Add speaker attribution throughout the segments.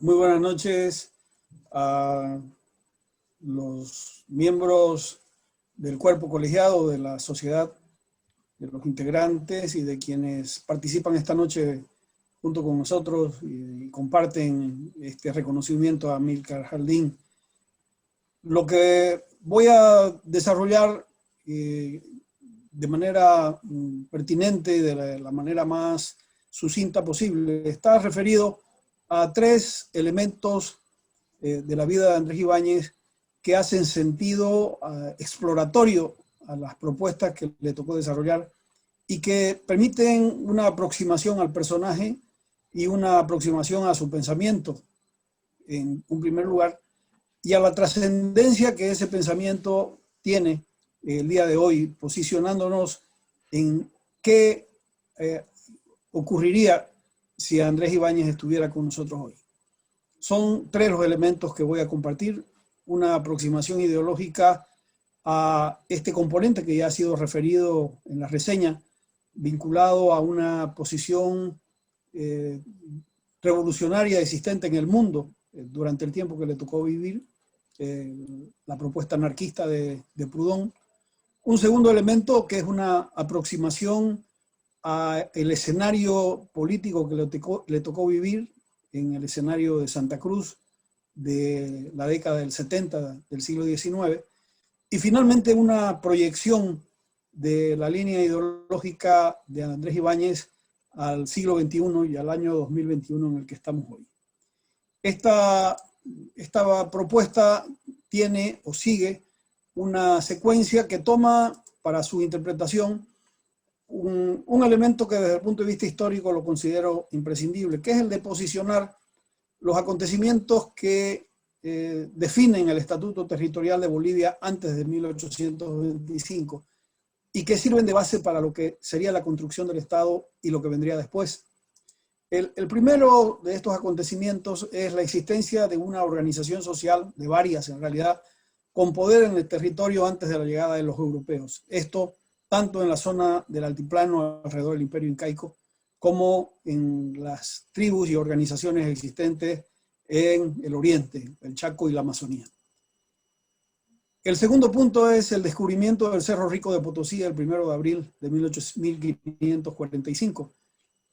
Speaker 1: Muy buenas noches a los miembros del cuerpo colegiado de la sociedad, de los integrantes y de quienes participan esta noche junto con nosotros y comparten este reconocimiento a Amílcar Jardín. Lo que voy a desarrollar de manera pertinente y de la manera más sucinta posible está referido a tres elementos de la vida de Andrés Ibáñez que hacen sentido exploratorio a las propuestas que le tocó desarrollar y que permiten una aproximación al personaje y una aproximación a su pensamiento, en un primer lugar, y a la trascendencia que ese pensamiento tiene el día de hoy, posicionándonos en qué ocurriría si Andrés Ibáñez estuviera con nosotros hoy. Son tres los elementos que voy a compartir: una aproximación ideológica a este componente que ya ha sido referido en la reseña, vinculado a una posición revolucionaria existente en el mundo durante el tiempo que le tocó vivir, la propuesta anarquista de Proudhon. Un segundo elemento que es una aproximación al escenario político que le tocó vivir en el escenario de Santa Cruz de la década del 70 del siglo XIX. Y finalmente una proyección de la línea ideológica de Andrés Ibáñez al siglo XXI y al año 2021 en el que estamos hoy. Esta propuesta tiene o sigue una secuencia que toma para su interpretación un elemento que desde el punto de vista histórico lo considero imprescindible, que es el de posicionar los acontecimientos que definen el Estatuto Territorial de Bolivia antes de 1825 y que sirven de base para lo que sería la construcción del Estado y lo que vendría después. El primero de estos acontecimientos es la existencia de una organización social, de varias en realidad, con poder en el territorio antes de la llegada de los europeos. Esto tanto en la zona del altiplano alrededor del Imperio Incaico, como en las tribus y organizaciones existentes en el oriente, el Chaco y la Amazonía. El segundo punto es el descubrimiento del Cerro Rico de Potosí el 1 de abril de 1545.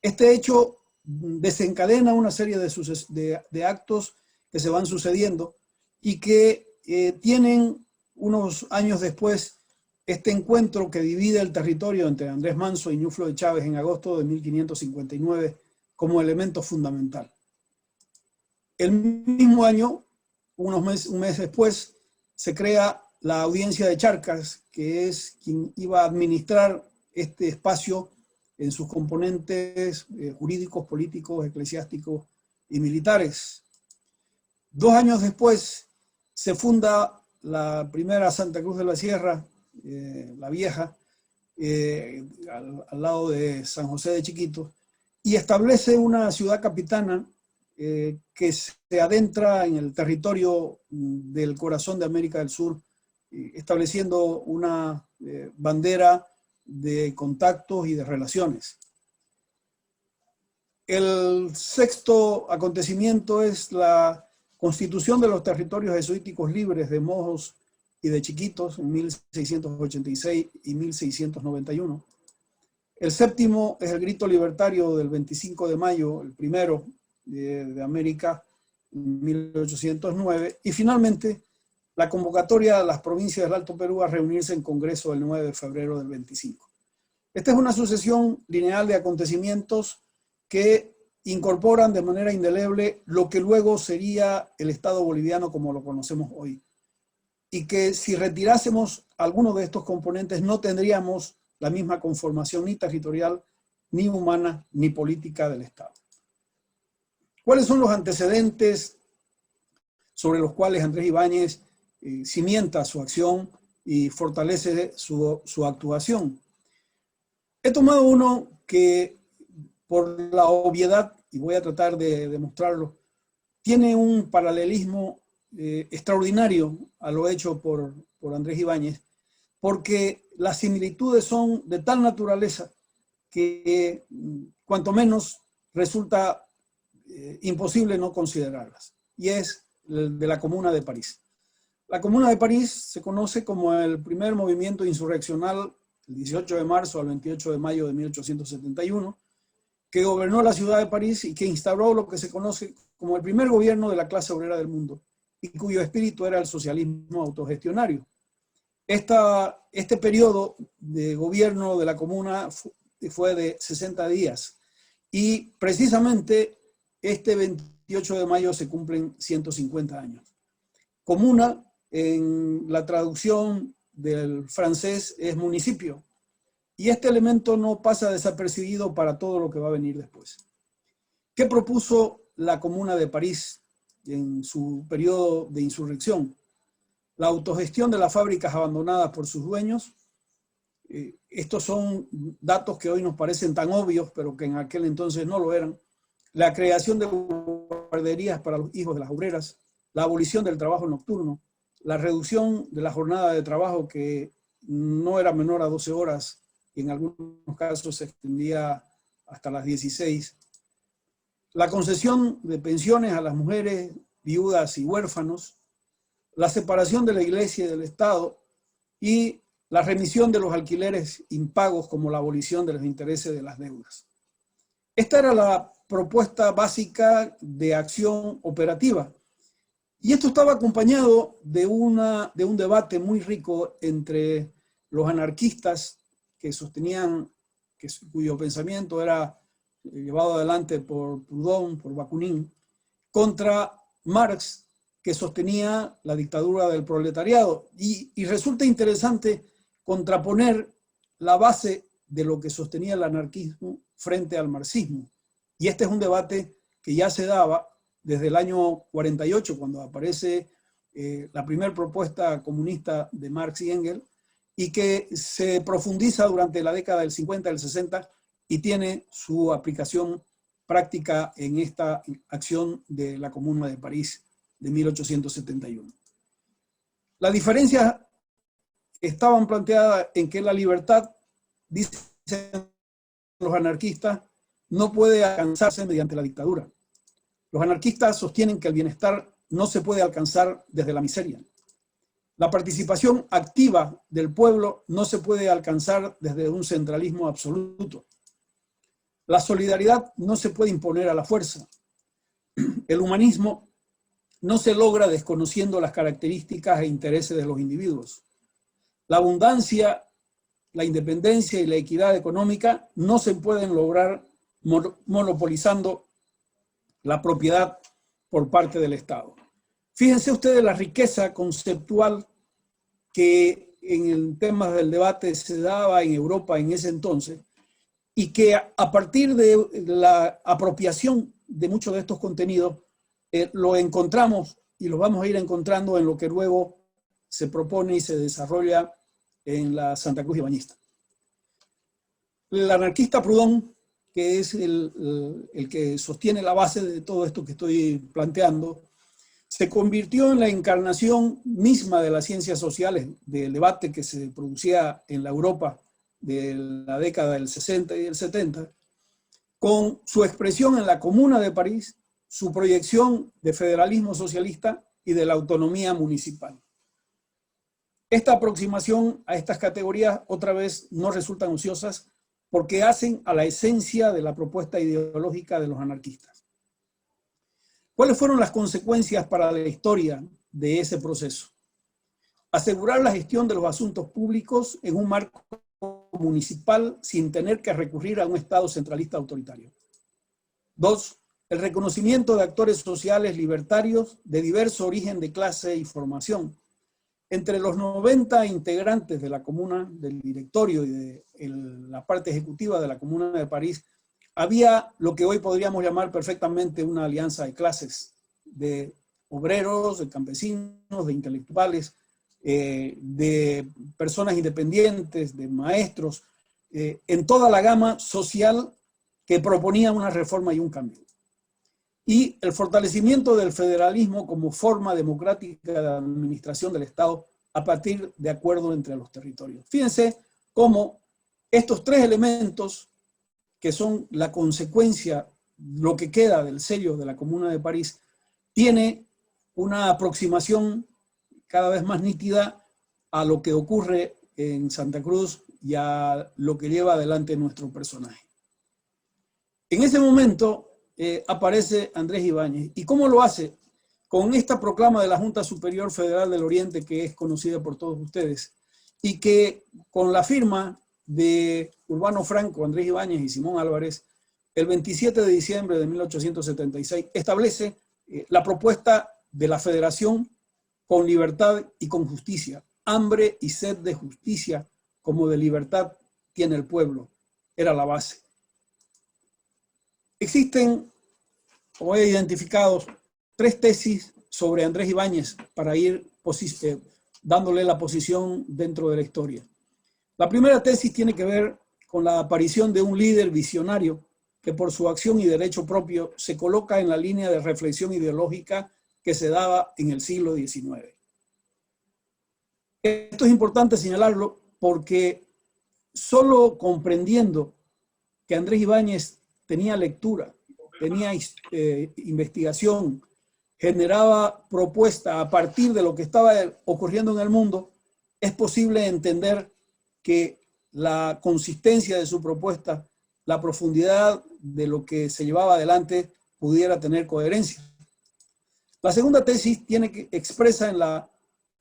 Speaker 1: Este hecho desencadena una serie de actos que se van sucediendo y que tienen unos años después este encuentro que divide el territorio entre Andrés Manso y Ñuflo de Chávez en agosto de 1559 como elemento fundamental. El mismo año, un mes después, se crea la Audiencia de Charcas, que es quien iba a administrar este espacio en sus componentes jurídicos, políticos, eclesiásticos y militares. 2 años después se funda la primera Santa Cruz de la Sierra, la vieja, al lado de San José de Chiquitos, y establece una ciudad capitana que se adentra en el territorio del corazón de América del Sur, estableciendo una bandera de contactos y de relaciones. El sexto acontecimiento es la constitución de los territorios jesuíticos libres de Mojos y de Chiquitos en 1686 y 1691. El séptimo es el grito libertario del 25 de mayo, el primero de América, en 1809. Y finalmente, la convocatoria a las provincias del Alto Perú a reunirse en Congreso el 9 de febrero del 25. Esta es una sucesión lineal de acontecimientos que incorporan de manera indeleble lo que luego sería el Estado boliviano como lo conocemos hoy. Y que si retirásemos algunos de estos componentes no tendríamos la misma conformación ni territorial, ni humana, ni política del Estado. ¿Cuáles son los antecedentes sobre los cuales Andrés Ibáñez cimienta su acción y fortalece su actuación? He tomado uno que, por la obviedad, y voy a tratar de demostrarlo, tiene un paralelismo extraordinario a lo hecho por Andrés Ibáñez, porque las similitudes son de tal naturaleza que cuanto menos resulta imposible no considerarlas, y es el de la Comuna de París. La Comuna de París se conoce como el primer movimiento insurreccional, el 18 de marzo al 28 de mayo de 1871, que gobernó la ciudad de París y que instauró lo que se conoce como el primer gobierno de la clase obrera del mundo, y cuyo espíritu era el socialismo autogestionario. Este periodo de gobierno de la Comuna fue de 60 días, y precisamente este 28 de mayo se cumplen 150 años. Comuna, en la traducción del francés, es municipio, y este elemento no pasa desapercibido para todo lo que va a venir después. ¿Qué propuso la Comuna de París en su periodo de insurrección? La autogestión de las fábricas abandonadas por sus dueños. Estos son datos que hoy nos parecen tan obvios, pero que en aquel entonces no lo eran. La creación de guarderías para los hijos de las obreras, la abolición del trabajo nocturno, la reducción de la jornada de trabajo, que no era menor a 12 horas, y en algunos casos se extendía hasta las 16. La concesión de pensiones a las mujeres, viudas y huérfanos, la separación de la Iglesia y del Estado, y la remisión de los alquileres impagos, como la abolición de los intereses de las deudas. Esta era la propuesta básica de acción operativa. Y esto estaba acompañado de un debate muy rico entre los anarquistas que sostenían, cuyo pensamiento era llevado adelante por Proudhon, por Bakunin, contra Marx, que sostenía la dictadura del proletariado. Y resulta interesante contraponer la base de lo que sostenía el anarquismo frente al marxismo. Y este es un debate que ya se daba desde el año 48, cuando aparece la primera propuesta comunista de Marx y Engels, y que se profundiza durante la década del 50 y del 60 y tiene su aplicación práctica en esta acción de la Comuna de París de 1871. Las diferencias estaban planteadas en que la libertad, dicen los anarquistas, no puede alcanzarse mediante la dictadura. Los anarquistas sostienen que el bienestar no se puede alcanzar desde la miseria. La participación activa del pueblo no se puede alcanzar desde un centralismo absoluto. La solidaridad no se puede imponer a la fuerza. El humanismo no se logra desconociendo las características e intereses de los individuos. La abundancia, la independencia y la equidad económica no se pueden lograr monopolizando la propiedad por parte del Estado. Fíjense ustedes la riqueza conceptual que en el tema del debate se daba en Europa en ese entonces, y que a partir de la apropiación de muchos de estos contenidos lo encontramos y lo vamos a ir encontrando en lo que luego se propone y se desarrolla en la Santa Cruz Ibáñista. El anarquista Proudhon, que es el que sostiene la base de todo esto que estoy planteando, se convirtió en la encarnación misma de las ciencias sociales, del debate que se producía en la Europa de la década del 60 y del 70, con su expresión en la Comuna de París, su proyección de federalismo socialista y de la autonomía municipal. Esta aproximación a estas categorías otra vez no resultan ociosas porque hacen a la esencia de la propuesta ideológica de los anarquistas. ¿Cuáles fueron las consecuencias para la historia de ese proceso? Asegurar la gestión de los asuntos públicos en un marco municipal sin tener que recurrir a un Estado centralista autoritario. 2. El reconocimiento de actores sociales libertarios de diverso origen de clase y formación. Entre los 90 integrantes de la Comuna, del directorio y de la parte ejecutiva de la Comuna de París, había lo que hoy podríamos llamar perfectamente una alianza de clases, de obreros, de campesinos, de intelectuales, de personas independientes, de maestros, en toda la gama social que proponía una reforma y un cambio. Y el fortalecimiento del federalismo como forma democrática de administración del Estado a partir de acuerdo entre los territorios. Fíjense cómo estos tres elementos, que son la consecuencia lo que queda del sello de la Comuna de París, tiene una aproximación cada vez más nítida a lo que ocurre en Santa Cruz y a lo que lleva adelante nuestro personaje. En ese momento aparece Andrés Ibáñez. ¿Y cómo lo hace? Con esta proclama de la Junta Superior Federal del Oriente, que es conocida por todos ustedes, y que con la firma de Urbano Franco, Andrés Ibáñez y Simón Álvarez, el 27 de diciembre de 1876, establece la propuesta de la Federación con libertad y con justicia. Hambre y sed de justicia como de libertad tiene el pueblo. Era la base. Existen, o he identificado, 3 tesis sobre Andrés Ibáñez para ir dándole la posición dentro de la historia. La primera tesis tiene que ver con la aparición de un líder visionario que por su acción y derecho propio se coloca en la línea de reflexión ideológica que se daba en el siglo XIX. Esto es importante señalarlo porque solo comprendiendo que Andrés Ibáñez tenía lectura, tenía investigación, generaba propuesta a partir de lo que estaba ocurriendo en el mundo, es posible entender que la consistencia de su propuesta, la profundidad de lo que se llevaba adelante pudiera tener coherencia. La segunda tesis expresa en la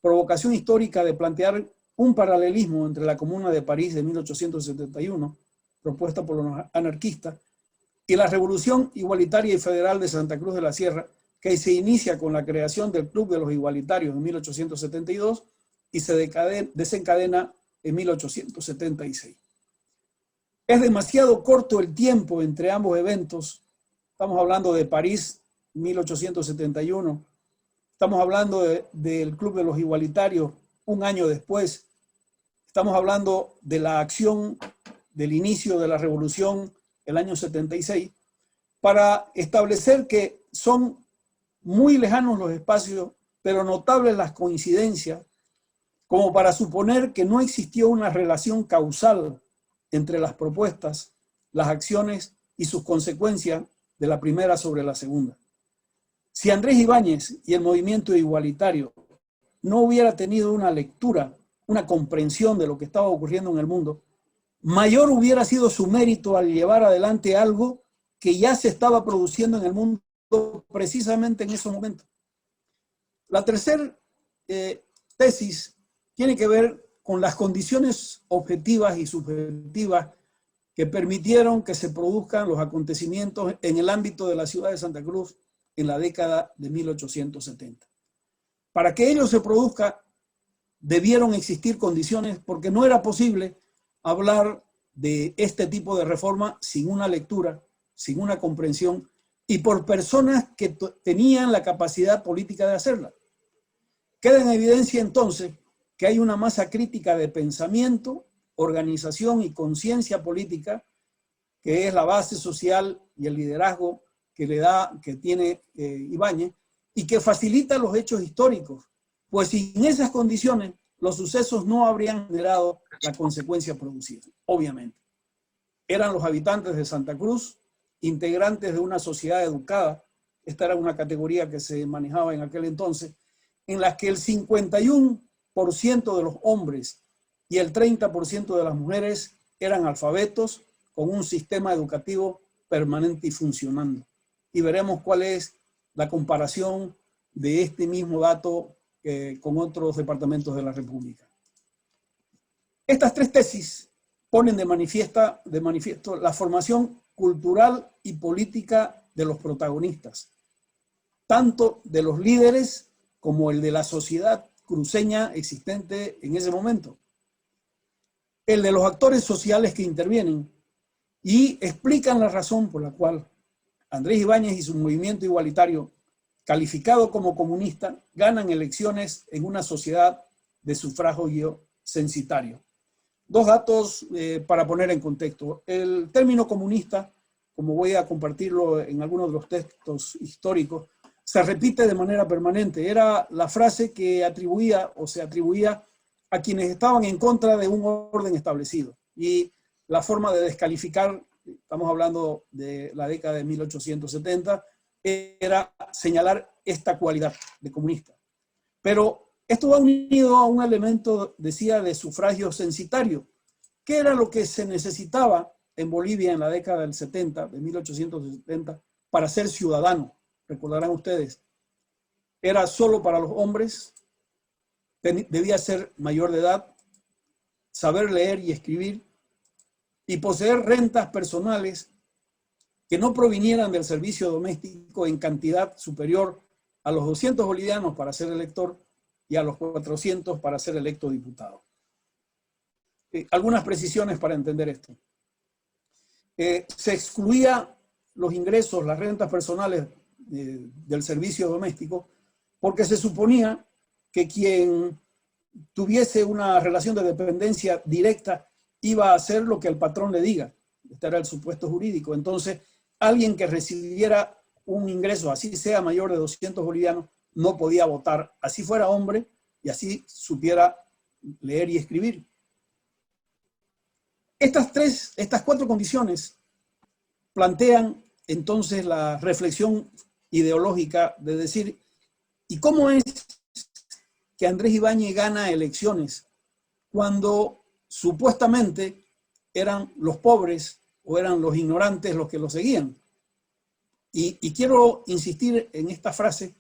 Speaker 1: provocación histórica de plantear un paralelismo entre la Comuna de París de 1871, propuesta por los anarquistas, y la Revolución Igualitaria y Federal de Santa Cruz de la Sierra, que se inicia con la creación del Club de los Igualitarios en 1872 y se desencadena en 1876. Es demasiado corto el tiempo entre ambos eventos. Estamos hablando de París, 1871. Estamos hablando del Club de los Igualitarios un año después. Estamos hablando de la acción del inicio de la Revolución el año 76, para establecer que son muy lejanos los espacios, pero notables las coincidencias, como para suponer que no existió una relación causal entre las propuestas, las acciones y sus consecuencias de la primera sobre la segunda. Si Andrés Ibáñez y el movimiento igualitario no hubiera tenido una lectura, una comprensión de lo que estaba ocurriendo en el mundo, mayor hubiera sido su mérito al llevar adelante algo que ya se estaba produciendo en el mundo precisamente en esos momentos. La tercera tesis tiene que ver con las condiciones objetivas y subjetivas que permitieron que se produzcan los acontecimientos en el ámbito de la ciudad de Santa Cruz en la década de 1870. Para que ello se produzca, debieron existir condiciones porque no era posible hablar de este tipo de reforma sin una lectura, sin una comprensión y por personas que tenían la capacidad política de hacerla. Queda en evidencia entonces que hay una masa crítica de pensamiento, organización y conciencia política que es la base social y el liderazgo que tiene Ibáñez y que facilita los hechos históricos, pues sin esas condiciones los sucesos no habrían generado la consecuencia producida, obviamente. Eran los habitantes de Santa Cruz, integrantes de una sociedad educada, esta era una categoría que se manejaba en aquel entonces, en la que el 51% de los hombres y el 30% de las mujeres eran alfabetos con un sistema educativo permanente y funcionando. Y veremos cuál es la comparación de este mismo dato con otros departamentos de la República. Estas 3 tesis ponen de manifiesto la formación cultural y política de los protagonistas, tanto de los líderes como el de la sociedad cruceña existente en ese momento, el de los actores sociales que intervienen y explican la razón por la cual Andrés Ibáñez y su movimiento igualitario, calificado como comunista, ganan elecciones en una sociedad de sufragio censitario. 2 datos para poner en contexto. El término comunista, como voy a compartirlo en algunos de los textos históricos, se repite de manera permanente. Era la frase que atribuía o se atribuía a quienes estaban en contra de un orden establecido. Y la forma de descalificar estamos hablando de la década de 1870, era señalar esta cualidad de comunista. Pero esto va unido a un elemento, decía, de sufragio censitario. ¿Qué era lo que se necesitaba en Bolivia en la década del 70, de 1870, para ser ciudadano? Recordarán ustedes, era solo para los hombres, debía ser mayor de edad, saber leer y escribir y poseer rentas personales que no provinieran del servicio doméstico en cantidad superior a los 200 bolivianos para ser elector y a los 400 para ser electo diputado. Algunas precisiones para entender esto. Se excluía los ingresos, las rentas personales del servicio doméstico, porque se suponía que quien tuviese una relación de dependencia directa iba a hacer lo que el patrón le diga. Este era el supuesto jurídico. Entonces, alguien que recibiera un ingreso, así sea mayor de 200 bolivianos, no podía votar, así fuera hombre y así supiera leer y escribir. Estas cuatro condiciones plantean entonces la reflexión ideológica de decir, ¿y cómo es que Andrés Ibáñez gana elecciones cuando supuestamente eran los pobres o eran los ignorantes los que lo seguían? Y quiero insistir en esta frase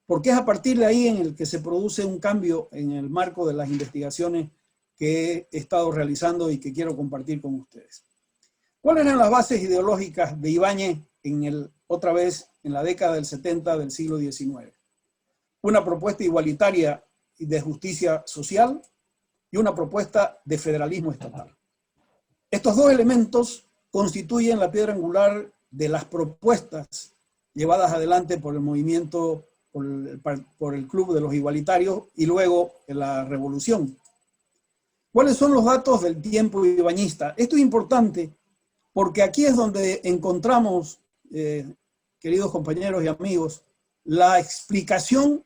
Speaker 1: porque es a partir de ahí en el que se produce un cambio en el marco de las investigaciones que he estado realizando y que quiero compartir con ustedes. ¿Cuáles eran las bases ideológicas de Ibáñez otra vez en la década del 70 del siglo XIX? Una propuesta igualitaria y de justicia social y una propuesta de federalismo estatal. Estos dos elementos constituyen la piedra angular de las propuestas llevadas adelante por el movimiento, por el Club de los Igualitarios y luego en la Revolución. ¿Cuáles son los datos del tiempo ibañista? Esto es importante porque aquí es donde encontramos, queridos compañeros y amigos, la explicación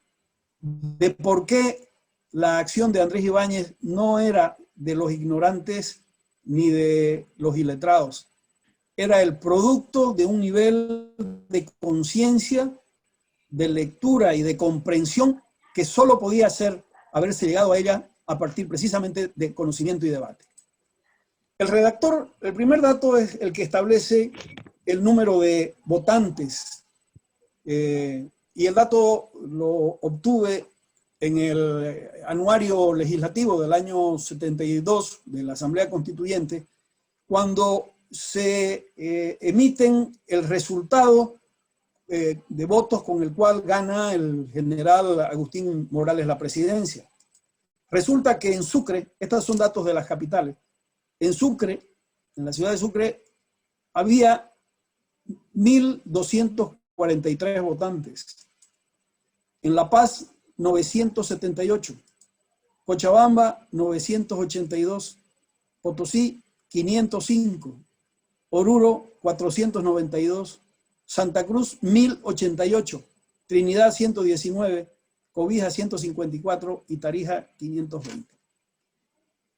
Speaker 1: de por qué la acción de Andrés Ibáñez no era de los ignorantes ni de los iletrados. Era el producto de un nivel de conciencia, de lectura y de comprensión que solo podía haberse llegado a ella a partir precisamente de conocimiento y debate. El primer dato es el que establece el número de votantes, y el dato lo obtuve en el anuario legislativo del año 72 de la Asamblea Constituyente, cuando se emiten el resultado de votos con el cual gana el general Agustín Morales la presidencia. Resulta que en Sucre, estos son datos de las capitales, en Sucre, en la ciudad de Sucre, había 1.243 votantes. En La Paz, 978. Cochabamba, 982. Potosí, 505. Oruro, 492. Santa Cruz, 1088. Trinidad, 119. Cobija, 154. Y Tarija, 520.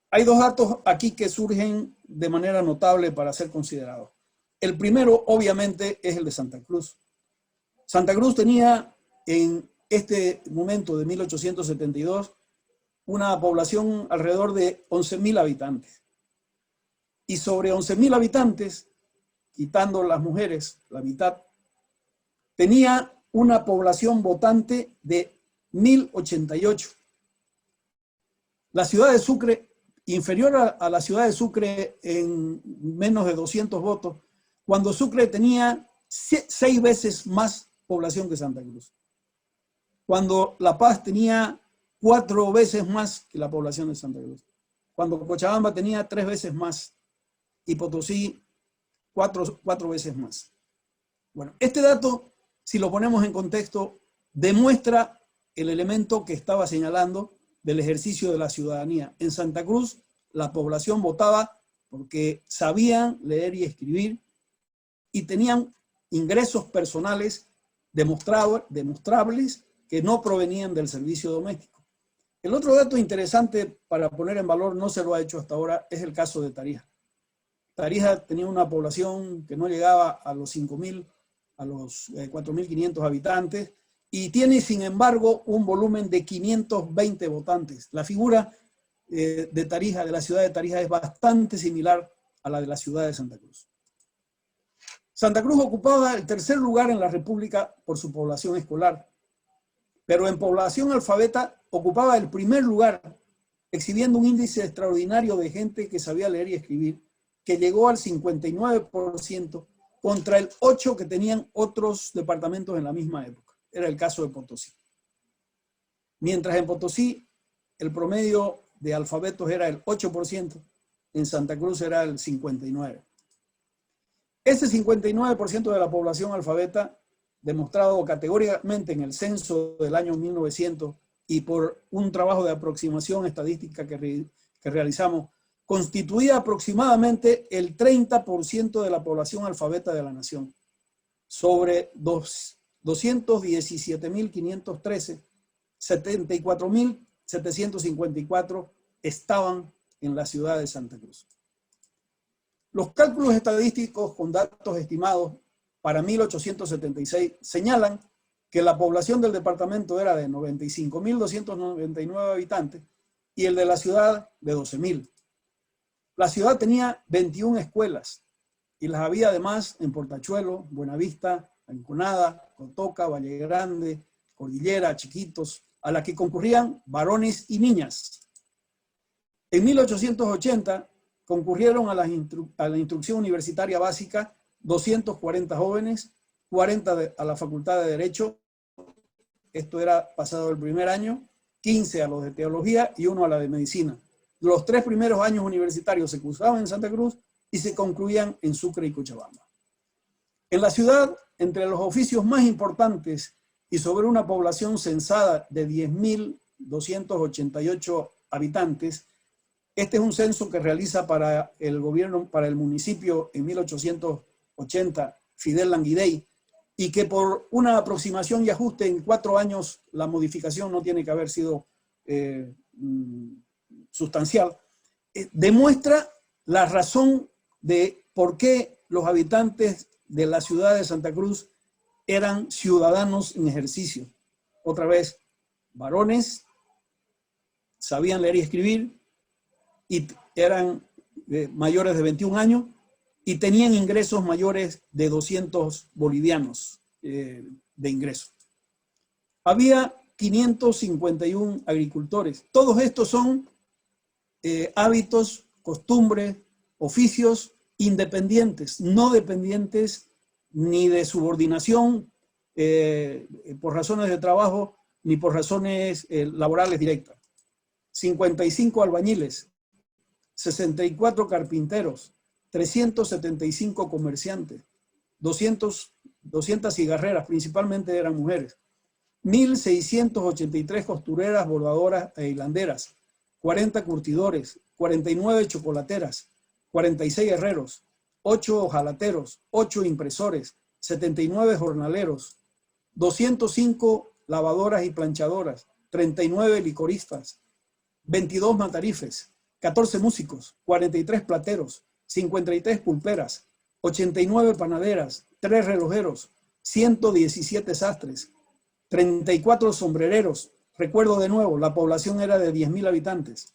Speaker 1: Hay dos datos aquí que surgen de manera notable para ser considerados. El primero, obviamente, es el de Santa Cruz. Santa Cruz tenía en este momento de 1872 una población alrededor de 11.000 habitantes. Y sobre 11.000 habitantes, quitando las mujeres, la mitad, tenía una población votante de 1.088. La ciudad de Sucre, inferior a la ciudad de Sucre en menos de 200 votos, cuando Sucre tenía 6 veces más población que Santa Cruz. Cuando La Paz tenía 4 veces más que la población de Santa Cruz. Cuando Cochabamba tenía 3 veces más. Y Potosí 4 veces más. Bueno, este dato, si lo ponemos en contexto, demuestra el elemento que estaba señalando del ejercicio de la ciudadanía. En Santa Cruz, la población votaba porque sabían leer y escribir y tenían ingresos personales demostrables que no provenían del servicio doméstico. El otro dato interesante para poner en valor, no se lo ha hecho hasta ahora, es el caso de Tarija. Tarija tenía una población que no llegaba a los 5.000, a los 4.500 habitantes, y tiene, sin embargo, un volumen de 520 votantes. La figura de Tarija, de la ciudad de Tarija, es bastante similar a la de la ciudad de Santa Cruz. Santa Cruz ocupaba el tercer lugar en la República por su población escolar, pero en población alfabeta ocupaba el primer lugar, exhibiendo un índice extraordinario de gente que sabía leer y escribir, que llegó al 59% contra el 8% que tenían otros departamentos en la misma época. Era el caso de Potosí. Mientras en Potosí el promedio de alfabetos era el 8%, en Santa Cruz era el 59%. Ese 59% de la población alfabeta, demostrado categóricamente en el censo del año 1900 y por un trabajo de aproximación estadística que realizamos, constituía aproximadamente el 30% de la población alfabeta de la nación. Sobre 217.513, 74.754 estaban en la ciudad de Santa Cruz. Los cálculos estadísticos con datos estimados para 1876 señalan que la población del departamento era de 95.299 habitantes y el de la ciudad de 12.000. La ciudad tenía 21 escuelas y las había además en Portachuelo, Buenavista, Rinconada, Cotoca, Valle Grande, Cordillera, Chiquitos, a la que concurrían varones y niñas. En 1880 concurrieron a la instrucción universitaria básica 240 jóvenes, 40 a la Facultad de Derecho, esto era pasado el primer año, 15 a los de Teología y 1 a la de Medicina. Los 3 primeros años universitarios se cursaban en Santa Cruz y se concluían en Sucre y Cochabamba. En la ciudad, entre los oficios más importantes y sobre una población censada de 10.288 habitantes, este es un censo que realiza para el gobierno, para el municipio en 1880, Fidel Languidey, y que por una aproximación y ajuste en 4 años, la modificación no tiene que haber sido sustancial, demuestra la razón de por qué los habitantes de la ciudad de Santa Cruz eran ciudadanos en ejercicio. Otra vez, varones, sabían leer y escribir, y eran mayores de 21 años y tenían ingresos mayores de 200 bolivianos de ingreso. Había 551 agricultores. Todos estos son hábitos, costumbres, oficios independientes, no dependientes ni de subordinación por razones de trabajo ni por razones laborales directas. 55 albañiles, 64 carpinteros, 375 comerciantes, 200 cigarreras, principalmente eran mujeres, 1.683 costureras, bordadoras e hilanderas, 40 curtidores, 49 chocolateras, 46 herreros, 8 hojalateros, 8 impresores, 79 jornaleros, 205 lavadoras y planchadoras, 39 licoristas, 22 matarifes, 14 músicos, 43 plateros, 53 pulperas, 89 panaderas, 3 relojeros, 117 sastres, 34 sombrereros. Recuerdo de nuevo, la población era de 10.000 habitantes.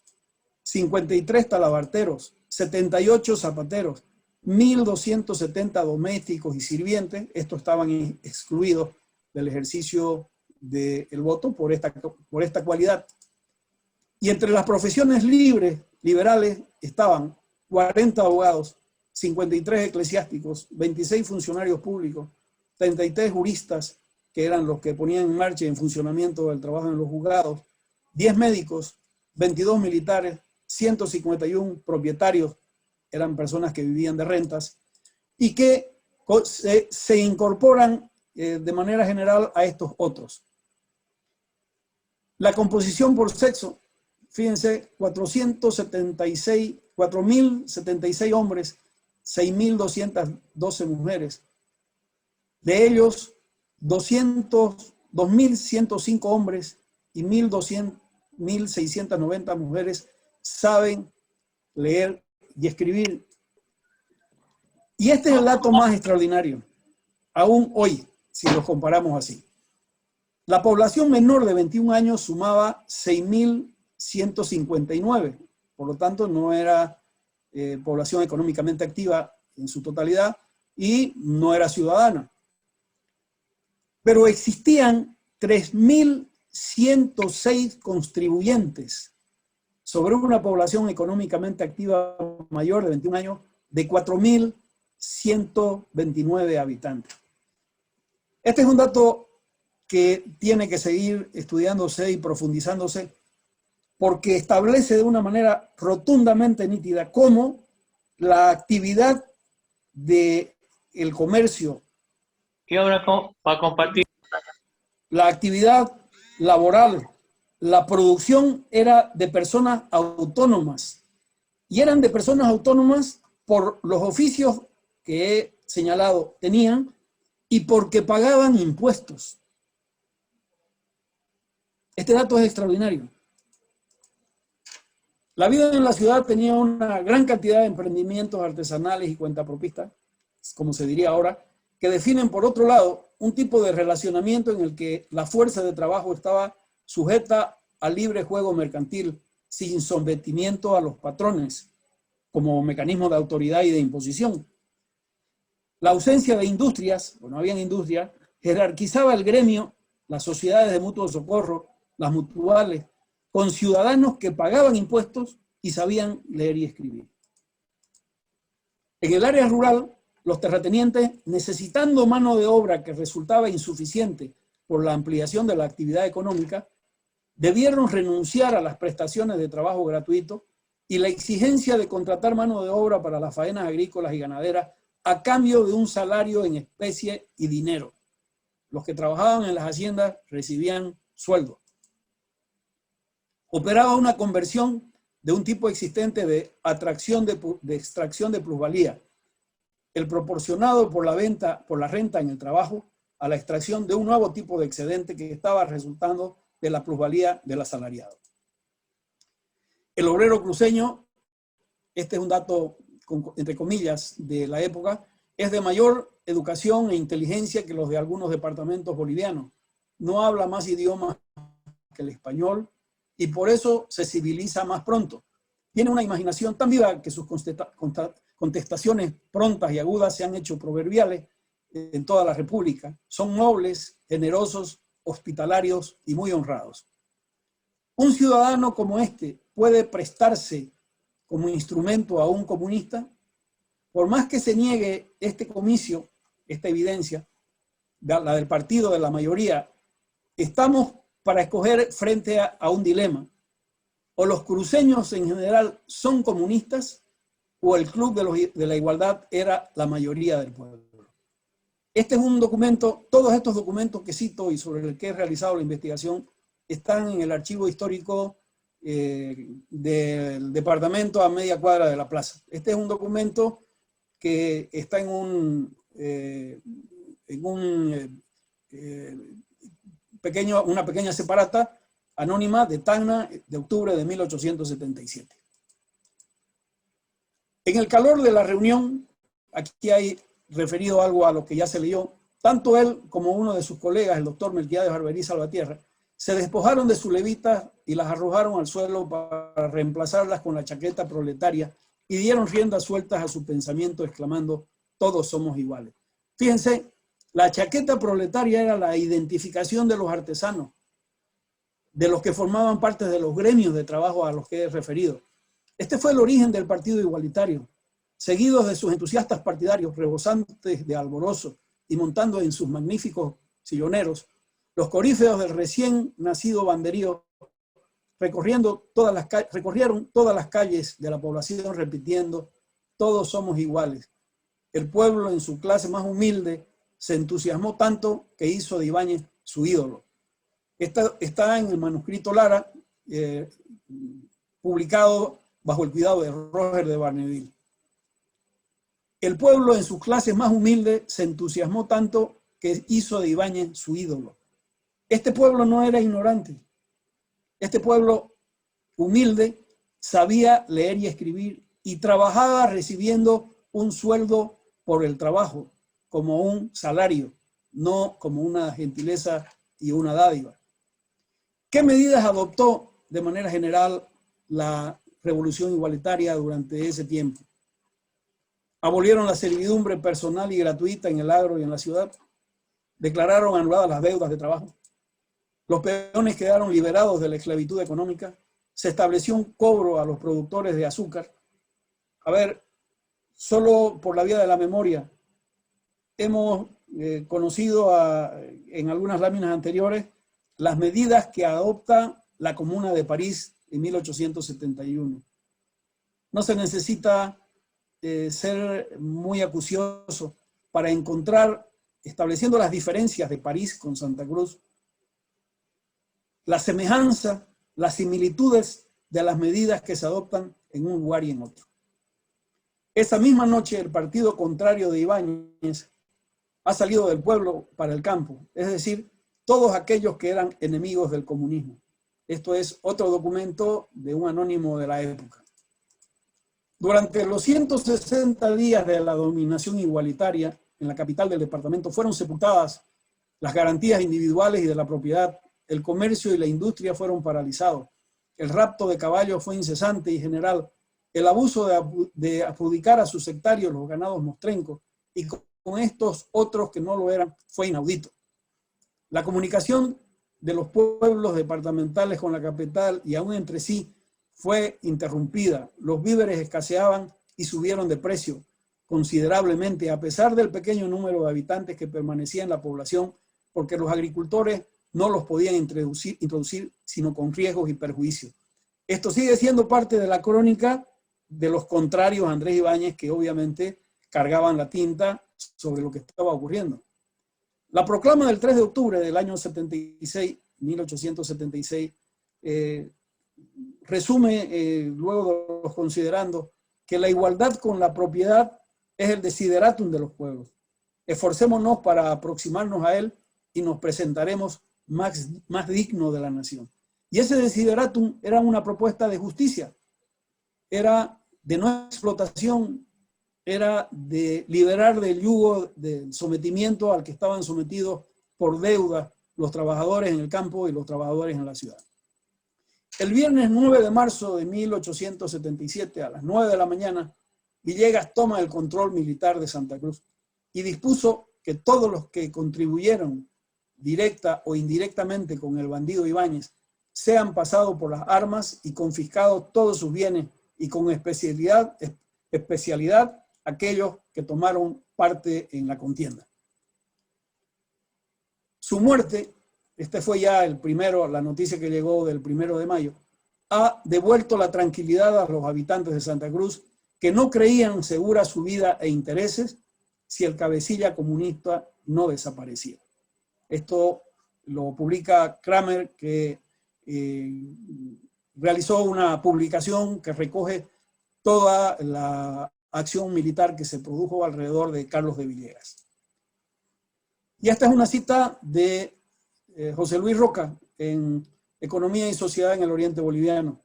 Speaker 1: 53 talabarteros, 78 zapateros, 1.270 domésticos y sirvientes. Estos estaban excluidos del ejercicio del voto por esta cualidad. Y entre las profesiones liberales estaban 40 abogados, 53 eclesiásticos, 26 funcionarios públicos, 33 juristas, que eran los que ponían en marcha y en funcionamiento el trabajo en los juzgados, 10 médicos, 22 militares, 151 propietarios, eran personas que vivían de rentas, y que se incorporan de manera general a estos otros. La composición por sexo, fíjense, 4.076 hombres, 6.212 mujeres. De ellos, 2.105 hombres y 1.690 mujeres saben leer y escribir. Y este es el dato más extraordinario, aún hoy, si lo comparamos así. La población menor de 21 años sumaba 6.159, por lo tanto no era población económicamente activa en su totalidad y no era ciudadana. Pero existían 3.106 contribuyentes sobre una población económicamente activa mayor de 21 años de 4.129 habitantes. Este es un dato que tiene que seguir estudiándose y profundizándose porque establece de una manera rotundamente nítida cómo la actividad del comercio,
Speaker 2: ¿Qué obra va a compartir?
Speaker 1: la actividad laboral, la producción era de personas autónomas y eran de personas autónomas por los oficios que he señalado tenían y porque pagaban impuestos. Este dato es extraordinario. La vida en la ciudad tenía una gran cantidad de emprendimientos artesanales y cuentapropistas, como se diría ahora, que definen, por otro lado, un tipo de relacionamiento en el que la fuerza de trabajo estaba sujeta al libre juego mercantil, sin sometimiento a los patrones, como mecanismo de autoridad y de imposición. La ausencia de industrias, o no había industria, jerarquizaba el gremio, las sociedades de mutuo socorro, las mutuales, con ciudadanos que pagaban impuestos y sabían leer y escribir. En el área rural, los terratenientes, necesitando mano de obra que resultaba insuficiente por la ampliación de la actividad económica, debieron renunciar a las prestaciones de trabajo gratuito y la exigencia de contratar mano de obra para las faenas agrícolas y ganaderas a cambio de un salario en especie y dinero. Los que trabajaban en las haciendas recibían sueldo. Operaba una conversión de un tipo existente de extracción de plusvalía, el proporcionado por la renta en el trabajo, a la extracción de un nuevo tipo de excedente que estaba resultando de la plusvalía del asalariado. El obrero cruceño, este es un dato entre comillas de la época, es de mayor educación e inteligencia que los de algunos departamentos bolivianos. No habla más idiomas que el español y por eso se civiliza más pronto. Tiene una imaginación tan viva que sus contestaciones prontas y agudas se han hecho proverbiales en toda la República. Son nobles, generosos, hospitalarios y muy honrados. Un ciudadano como este puede prestarse como instrumento a un comunista. Por más que se niegue este comicio, esta evidencia, la del partido de la mayoría, estamos para escoger frente a un dilema. O los cruceños en general son comunistas, o el Club de la Igualdad era la mayoría del pueblo. Este es un documento, todos estos documentos que cito y sobre el que he realizado la investigación están en el archivo histórico del departamento a media cuadra de la plaza. Este es un documento que está en una pequeña separata anónima de Tacna de octubre de 1877. En el calor de la reunión, aquí hay referido algo a lo que ya se leyó, tanto él como uno de sus colegas, el doctor Melquiades Barberí Salvatierra, se despojaron de sus levitas y las arrojaron al suelo para reemplazarlas con la chaqueta proletaria y dieron riendas sueltas a su pensamiento exclamando, todos somos iguales. Fíjense, la chaqueta proletaria era la identificación de los artesanos, de los que formaban parte de los gremios de trabajo a los que he referido. Este fue el origen del Partido Igualitario, seguidos de sus entusiastas partidarios rebosantes de alborozo y montando en sus magníficos silloneros, los corífeos del recién nacido banderío recorrieron todas las calles de la población repitiendo, todos somos iguales. El pueblo en su clase más humilde se entusiasmó tanto que hizo de Ibáñez su ídolo. Está en el manuscrito Lara, publicado bajo el cuidado de Roger de Barneville. El pueblo en sus clases más humildes se entusiasmó tanto que hizo de Ibáñez su ídolo. Este pueblo no era ignorante. Este pueblo humilde sabía leer y escribir y trabajaba recibiendo un sueldo por el trabajo como un salario, no como una gentileza y una dádiva. ¿Qué medidas adoptó de manera general la revolución igualitaria durante ese tiempo? Abolieron la servidumbre personal y gratuita en el agro y en la ciudad. Declararon anuladas las deudas de trabajo. Los peones quedaron liberados de la esclavitud económica. Se estableció un cobro a los productores de azúcar. A ver, solo por la vía de la memoria, hemos conocido en algunas láminas anteriores las medidas que adopta la Comuna de París en 1871. No se necesita ser muy acucioso para encontrar, estableciendo las diferencias de París con Santa Cruz, la semejanza, las similitudes de las medidas que se adoptan en un lugar y en otro. Esa misma noche el partido contrario de Ibáñez ha salido del pueblo para el campo, es decir, todos aquellos que eran enemigos del comunismo. Esto es otro documento de un anónimo de la época. Durante los 160 días de la dominación igualitaria en la capital del departamento fueron sepultadas las garantías individuales y de la propiedad, el comercio y la industria fueron paralizados, el rapto de caballos fue incesante y general, el abuso de adjudicar a sus sectarios los ganados mostrencos y con estos otros que no lo eran fue inaudito. La comunicación de los pueblos departamentales con la capital y aún entre sí fue interrumpida. Los víveres escaseaban y subieron de precio considerablemente a pesar del pequeño número de habitantes que permanecía en la población, porque los agricultores no los podían introducir sino con riesgos y perjuicios. Esto sigue siendo parte de la crónica de los contrarios a Andrés Ibáñez, que obviamente cargaban la tinta sobre lo que estaba ocurriendo. La proclama del 3 de octubre del año 1876, resume, luego de considerando, que la igualdad con la propiedad es el desideratum de los pueblos. Esforcémonos para aproximarnos a él y nos presentaremos más digno de la nación. Y ese desideratum era una propuesta de justicia, era de no explotación, era de liberar del yugo del sometimiento al que estaban sometidos por deuda los trabajadores en el campo y los trabajadores en la ciudad. El viernes 9 de marzo de 1877, a las 9 de la mañana, Villegas toma el control militar de Santa Cruz y dispuso que todos los que contribuyeron directa o indirectamente con el bandido Ibáñez sean pasados por las armas y confiscados todos sus bienes, y con especialidad aquellos que tomaron parte en la contienda. Su muerte, este fue ya el primero, la noticia que llegó del 1 de mayo, ha devuelto la tranquilidad a los habitantes de Santa Cruz, que no creían segura su vida e intereses si el cabecilla comunista no desaparecía. Esto lo publica Kramer, que realizó una publicación que recoge toda la acción militar que se produjo alrededor de Carlos de Villegas. Y esta es una cita de José Luis Roca en Economía y Sociedad en el Oriente Boliviano.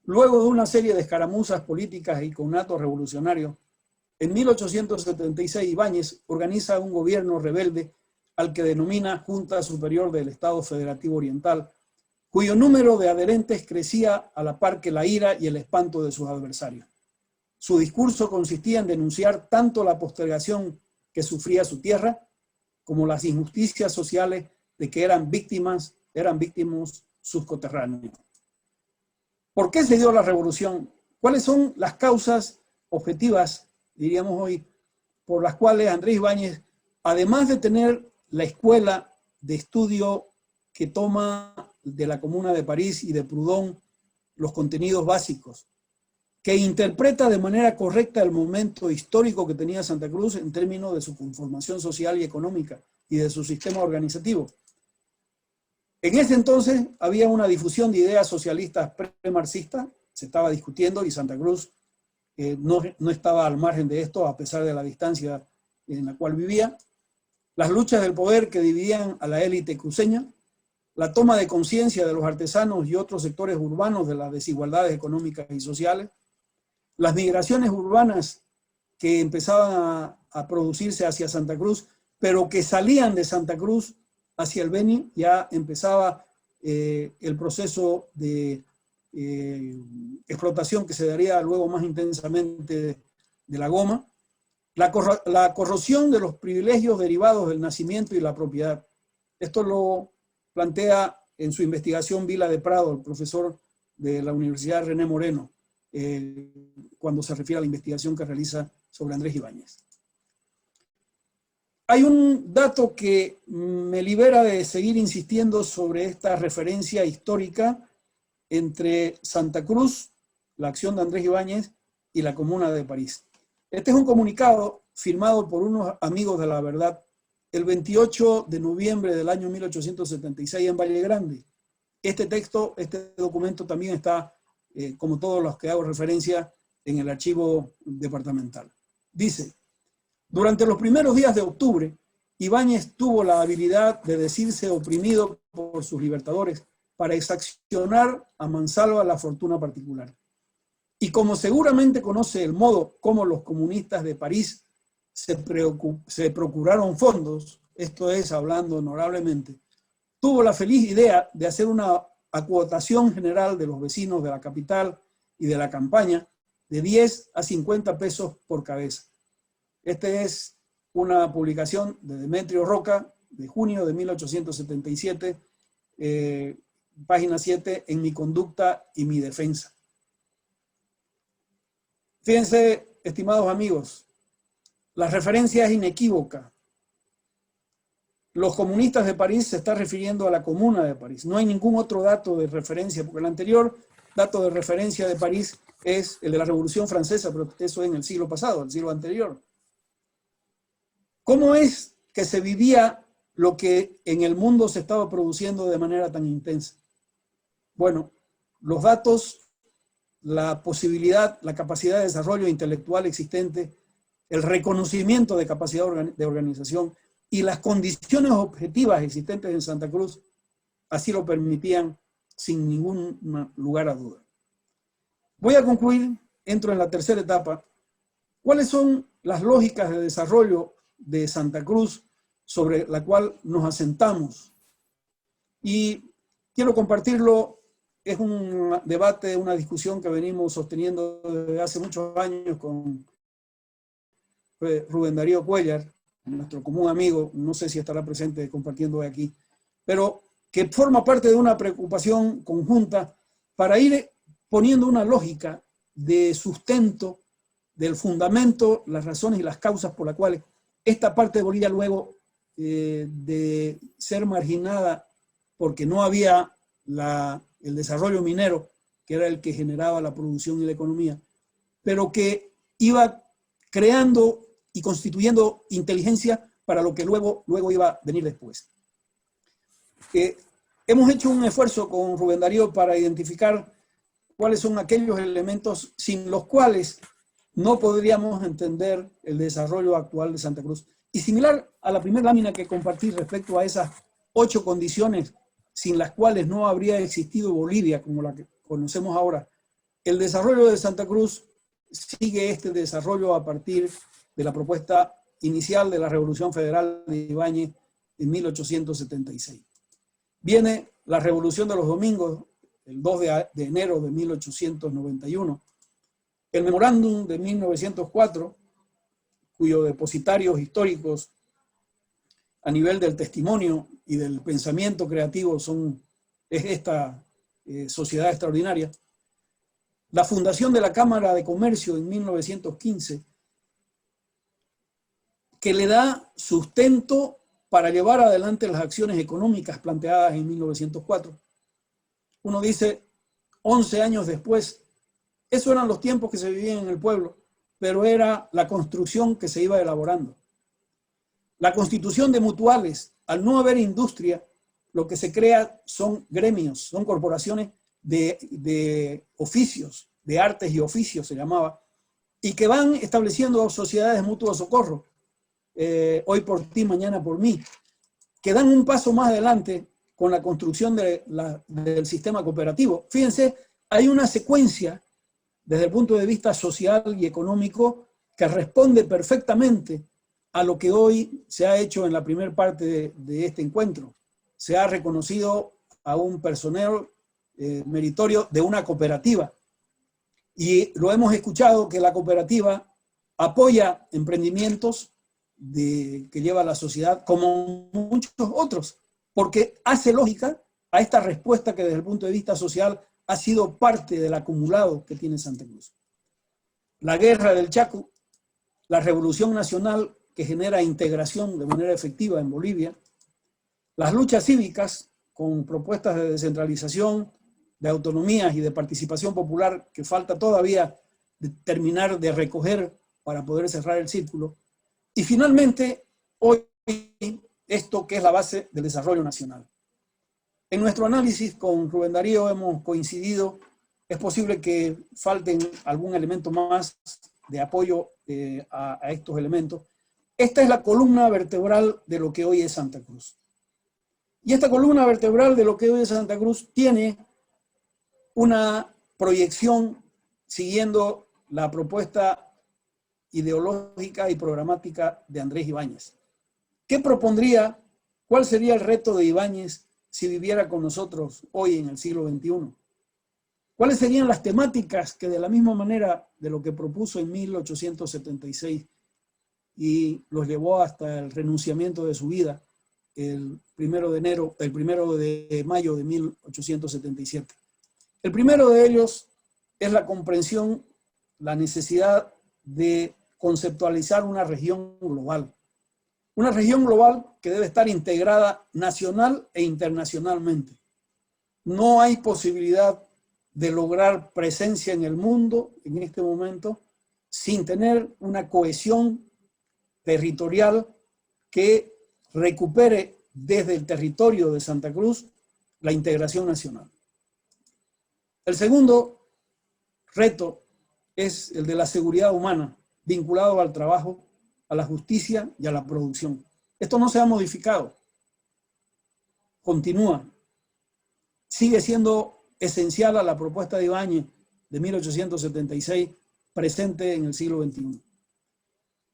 Speaker 1: Luego de una serie de escaramuzas políticas y conatos revolucionarios, en 1876 Ibáñez organiza un gobierno rebelde al que denomina Junta Superior del Estado Federativo Oriental, cuyo número de adherentes crecía a la par que la ira y el espanto de sus adversarios. Su discurso consistía en denunciar tanto la postergación que sufría su tierra, como las injusticias sociales de que eran víctimas sus coterráneos. ¿Por qué se dio la revolución? ¿Cuáles son las causas objetivas, diríamos hoy, por las cuales Andrés Ibáñez, además de tener la escuela de estudio que toma de la Comuna de París y de Proudhon los contenidos básicos, que interpreta de manera correcta el momento histórico que tenía Santa Cruz en términos de su conformación social y económica y de su sistema organizativo? En ese entonces había una difusión de ideas socialistas pre-marxistas, se estaba discutiendo, y Santa Cruz no estaba al margen de esto, a pesar de la distancia en la cual vivía. Las luchas del poder que dividían a la élite cruceña, la toma de conciencia de los artesanos y otros sectores urbanos de las desigualdades económicas y sociales, las migraciones urbanas que empezaban a producirse hacia Santa Cruz, pero que salían de Santa Cruz hacia el Beni. Ya empezaba el proceso de explotación que se daría luego más intensamente de la goma. La corrosión de los privilegios derivados del nacimiento y la propiedad. Esto lo plantea en su investigación Vila de Prado, el profesor de la Universidad René Moreno, cuando se refiere a la investigación que realiza sobre Andrés Ibáñez. Hay un dato que me libera de seguir insistiendo sobre esta referencia histórica entre Santa Cruz, la acción de Andrés Ibáñez, y la Comuna de París. Este es un comunicado firmado por unos amigos de la verdad el 28 de noviembre del año 1876 en Valle Grande. Este texto, este documento también está, como todos los que hago referencia, en el archivo departamental. Dice: durante los primeros días de octubre, Ibáñez tuvo la habilidad de decirse oprimido por sus libertadores para exaccionar a mansalva la fortuna particular. Y como seguramente conoce el modo como los comunistas de París se procuraron fondos, esto es, hablando honorablemente, tuvo la feliz idea de hacer una acotación general de los vecinos de la capital y de la campaña de 10 a 50 pesos por cabeza. Esta es una publicación de Demetrio Roca, de junio de 1877, página 7, en Mi conducta y mi defensa. Fíjense, estimados amigos, la referencia es inequívoca. Los comunistas de París se está refiriendo a la Comuna de París. No hay ningún otro dato de referencia, porque el anterior dato de referencia de París es el de la Revolución Francesa, pero eso en el siglo pasado, el siglo anterior. ¿Cómo es que se vivía lo que en el mundo se estaba produciendo de manera tan intensa? Bueno, los datos, la posibilidad, la capacidad de desarrollo intelectual existente, el reconocimiento de capacidad de organización y las condiciones objetivas existentes en Santa Cruz así lo permitían sin ningún lugar a duda. Voy a concluir, entro en la tercera etapa. ¿Cuáles son las lógicas de desarrollo de Santa Cruz sobre la cual nos asentamos? Y quiero compartirlo. Es un debate, una discusión que venimos sosteniendo desde hace muchos años con Rubén Darío Cuéllar, nuestro común amigo, no sé si estará presente compartiendo hoy aquí, pero que forma parte de una preocupación conjunta para ir poniendo una lógica de sustento del fundamento, las razones y las causas por las cuales esta parte de Bolivia luego de ser marginada porque no había el desarrollo minero, que era el que generaba la producción y la economía, pero que iba creando y constituyendo inteligencia para lo que luego iba a venir después. Hemos hecho un esfuerzo con Rubén Darío para identificar cuáles son aquellos elementos sin los cuales no podríamos entender el desarrollo actual de Santa Cruz. Y similar a la primera lámina que compartí respecto a esas 8 condiciones sin las cuales no habría existido Bolivia como la que conocemos ahora, el desarrollo de Santa Cruz sigue este desarrollo a partir de la propuesta inicial de la Revolución Federal de Ibáñez en 1876. Viene la Revolución de los Domingos, el 2 de enero de 1891, el memorándum de 1904, cuyos depositarios históricos a nivel del testimonio y del pensamiento creativo es esta sociedad extraordinaria. La fundación de la Cámara de Comercio en 1915, que le da sustento para llevar adelante las acciones económicas planteadas en 1904. Uno dice, 11 años después, esos eran los tiempos que se vivían en el pueblo, pero era la construcción que se iba elaborando. La constitución de mutuales, al no haber industria, lo que se crea son gremios, son corporaciones de oficios, de artes y oficios se llamaba, y que van estableciendo sociedades de mutuo socorro, hoy por ti, mañana por mí, que dan un paso más adelante con la construcción del sistema cooperativo. Fíjense, hay una secuencia desde el punto de vista social y económico que responde perfectamente a lo que hoy se ha hecho en la primera parte de este encuentro. Se ha reconocido a un personero meritorio de una cooperativa. Y lo hemos escuchado que la cooperativa apoya emprendimientos que lleva la sociedad como muchos otros, porque hace lógica a esta respuesta que desde el punto de vista social ha sido parte del acumulado que tiene Santa Cruz. La guerra del Chaco, la revolución nacional que genera integración de manera efectiva en Bolivia, las luchas cívicas con propuestas de descentralización, de autonomías y de participación popular que falta todavía de terminar de recoger para poder cerrar el círculo. Y finalmente, hoy, esto que es la base del desarrollo nacional. En nuestro análisis con Rubén Darío hemos coincidido, es posible que falten algún elemento más de apoyo a estos elementos. Esta es la columna vertebral de lo que hoy es Santa Cruz. Y esta columna vertebral de lo que hoy es Santa Cruz tiene una proyección siguiendo la propuesta ideológica y programática de Andrés Ibáñez. ¿Qué propondría? ¿Cuál sería el reto de Ibáñez si viviera con nosotros hoy en el siglo XXI? ¿Cuáles serían las temáticas que de la misma manera de lo que propuso en 1876 y los llevó hasta el renunciamiento de su vida el 1 de mayo de 1877? El primero de ellos es la comprensión, la necesidad de conceptualizar una región global. Una región global que debe estar integrada nacional e internacionalmente. No hay posibilidad de lograr presencia en el mundo en este momento sin tener una cohesión territorial que recupere desde el territorio de Santa Cruz la integración nacional. El segundo reto es el de la seguridad humana, vinculado al trabajo, a la justicia y a la producción. Esto no se ha modificado, continúa, sigue siendo esencial a la propuesta de Ibáñez de 1876, presente en el siglo XXI.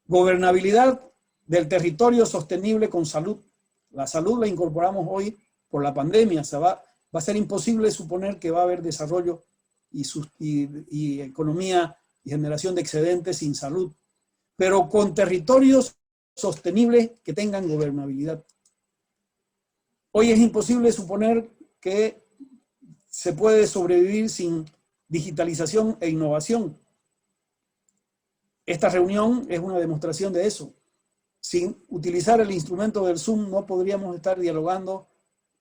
Speaker 1: Gobernabilidad del territorio sostenible con salud. La salud la incorporamos hoy por la pandemia. Va a ser imposible suponer que va a haber desarrollo y economía y generación de excedentes sin salud, pero con territorios sostenibles que tengan gobernabilidad. Hoy es imposible suponer que se puede sobrevivir sin digitalización e innovación. Esta reunión es una demostración de eso. Sin utilizar el instrumento del Zoom no podríamos estar dialogando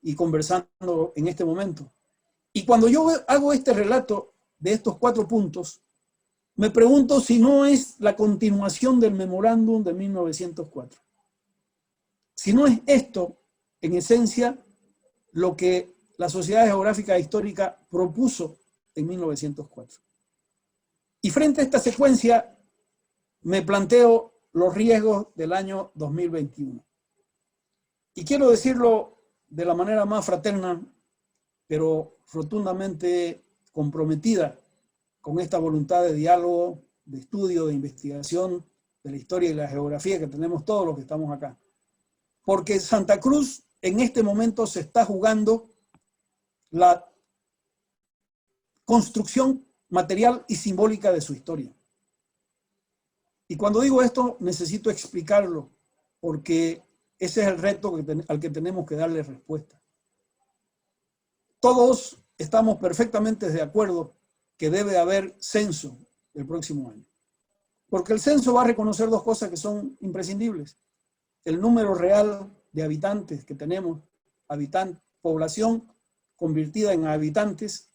Speaker 1: y conversando en este momento. Y cuando yo hago este relato de estos 4 puntos, me pregunto si no es la continuación del memorándum de 1904. Si no es esto, en esencia, lo que la Sociedad Geográfica e Histórica propuso en 1904. Y frente a esta secuencia, me planteo los riesgos del año 2021. Y quiero decirlo de la manera más fraterna, pero rotundamente comprometida con esta voluntad de diálogo, de estudio, de investigación de la historia y la geografía que tenemos todos los que estamos acá. Porque Santa Cruz en este momento se está jugando la construcción material y simbólica de su historia. Y cuando digo esto, necesito explicarlo, porque ese es el reto al que tenemos que darle respuesta. Todos estamos perfectamente de acuerdo que debe haber censo el próximo año. Porque el censo va a reconocer 2 cosas que son imprescindibles. El número real de habitantes que tenemos, población convertida en habitantes,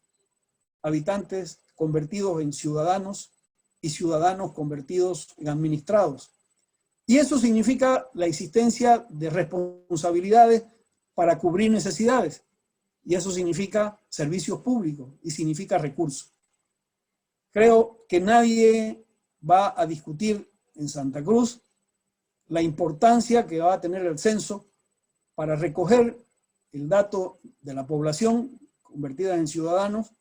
Speaker 1: habitantes convertidos en ciudadanos y ciudadanos convertidos en administrados. Y eso significa la existencia de responsabilidades para cubrir necesidades. Y eso significa servicios públicos y significa recursos. Creo que nadie va a discutir en Santa Cruz la importancia que va a tener el censo para recoger el dato de la población convertida en ciudadanos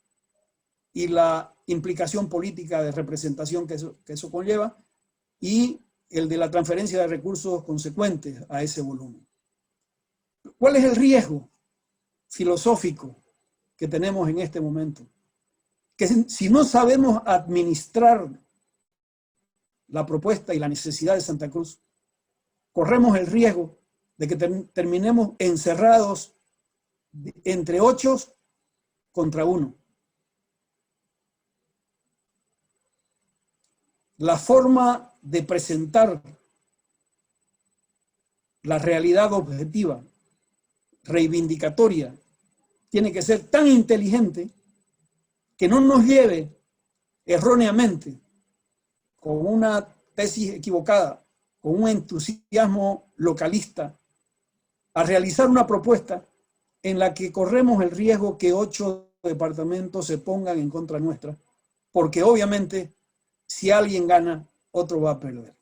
Speaker 1: y la implicación política de representación que eso conlleva, y el de la transferencia de recursos consecuentes a ese volumen. ¿Cuál es el riesgo filosófico que tenemos en este momento? Que si no sabemos administrar la propuesta y la necesidad de Santa Cruz, corremos el riesgo de que terminemos encerrados entre 8 contra 1. La forma de presentar la realidad objetiva, reivindicatoria, tiene que ser tan inteligente que no nos lleve erróneamente con una tesis equivocada, con un entusiasmo localista, a realizar una propuesta en la que corremos el riesgo que 8 departamentos se pongan en contra nuestra, porque obviamente si alguien gana, otro va a perder.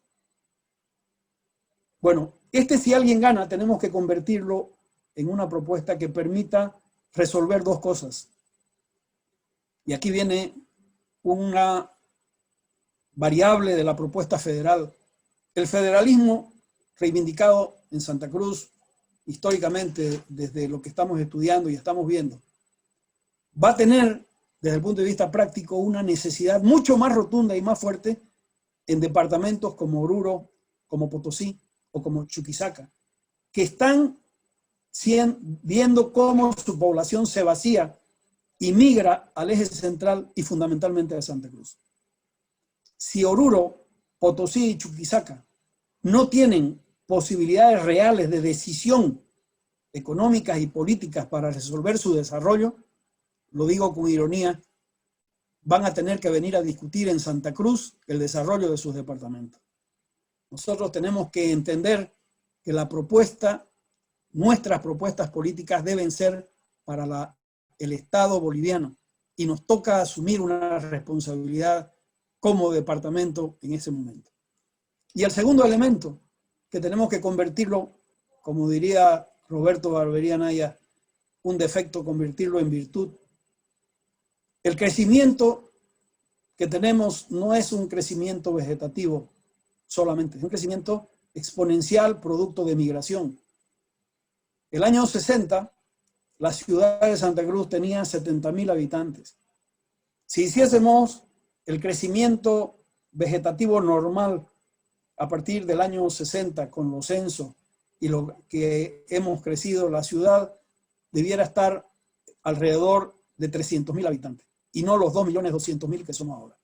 Speaker 1: Bueno, si alguien gana, tenemos que convertirlo en una propuesta que permita resolver 2 cosas. Y aquí viene una variable de la propuesta federal. El federalismo reivindicado en Santa Cruz, históricamente, desde lo que estamos estudiando y estamos viendo, va a tener, desde el punto de vista práctico, una necesidad mucho más rotunda y más fuerte en departamentos como Oruro, como Potosí o como Chuquisaca, que están viendo cómo su población se vacía y migra al eje central y fundamentalmente a Santa Cruz. Si Oruro, Potosí y Chuquisaca no tienen posibilidades reales de decisión económicas y políticas para resolver su desarrollo, lo digo con ironía, van a tener que venir a discutir en Santa Cruz el desarrollo de sus departamentos. Nosotros tenemos que entender que nuestras propuestas políticas deben ser para el Estado boliviano y nos toca asumir una responsabilidad como departamento en ese momento. Y el segundo elemento, que tenemos que convertirlo, como diría Roberto Barbería Naya, un defecto, convertirlo en virtud. El crecimiento que tenemos no es un crecimiento vegetativo solamente, es un crecimiento exponencial producto de migración. El año 60, la ciudad de Santa Cruz tenía 70,000 habitantes. Si hiciésemos el crecimiento vegetativo normal a partir del año 60 con los censos y lo que hemos crecido, la ciudad debiera estar alrededor de 300,000 habitantes y no los 2.200.000 que somos ahora.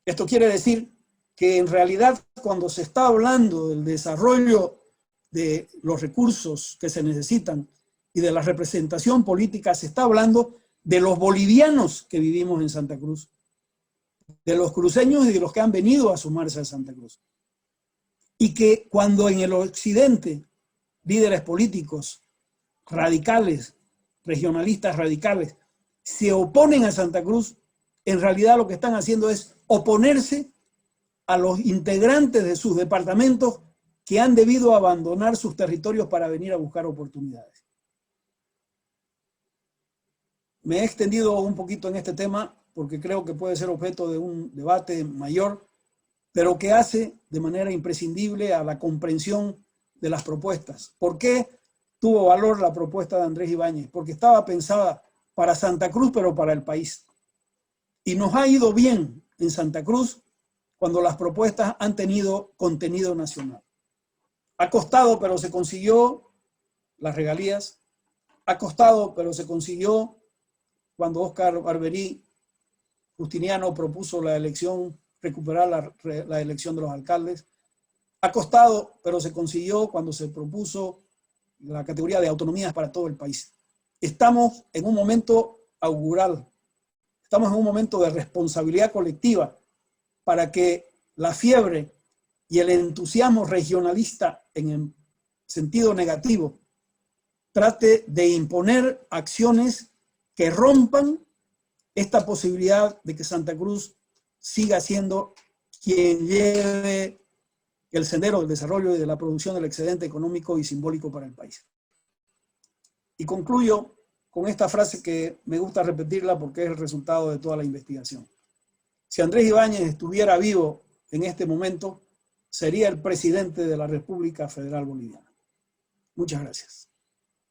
Speaker 1: Esto quiere decir que en realidad cuando se está hablando del desarrollo de los recursos que se necesitan y de la representación política, se está hablando de los bolivianos que vivimos en Santa Cruz, de los cruceños y de los que han venido a sumarse a Santa Cruz. Y que cuando en el occidente líderes políticos radicales, regionalistas radicales, se oponen a Santa Cruz, en realidad lo que están haciendo es oponerse a los integrantes de sus departamentos que han debido abandonar sus territorios para venir a buscar oportunidades. Me he extendido un poquito en este tema porque creo que puede ser objeto de un debate mayor, pero que hace de manera imprescindible a la comprensión de las propuestas. ¿Por qué tuvo valor la propuesta de Andrés Ibáñez? Porque estaba pensada para Santa Cruz, pero para el país. Y nos ha ido bien en Santa Cruz cuando las propuestas han tenido contenido nacional. Ha costado, pero se consiguió las regalías. Ha costado, pero se consiguió cuando Óscar Barberí Justiniano propuso la elección, recuperar la elección de los alcaldes. Ha costado, pero se consiguió cuando se propuso la categoría de autonomías para todo el país. Estamos en un momento augural, estamos en un momento de responsabilidad colectiva para que la fiebre y el entusiasmo regionalista en el sentido negativo trate de imponer acciones que rompan esta posibilidad de que Santa Cruz siga siendo quien lleve el sendero del desarrollo y de la producción del excedente económico y simbólico para el país. Y concluyo con esta frase que me gusta repetirla porque es el resultado de toda la investigación. Si Andrés Ibáñez estuviera vivo en este momento sería el presidente de la República Federal Boliviana. Muchas gracias.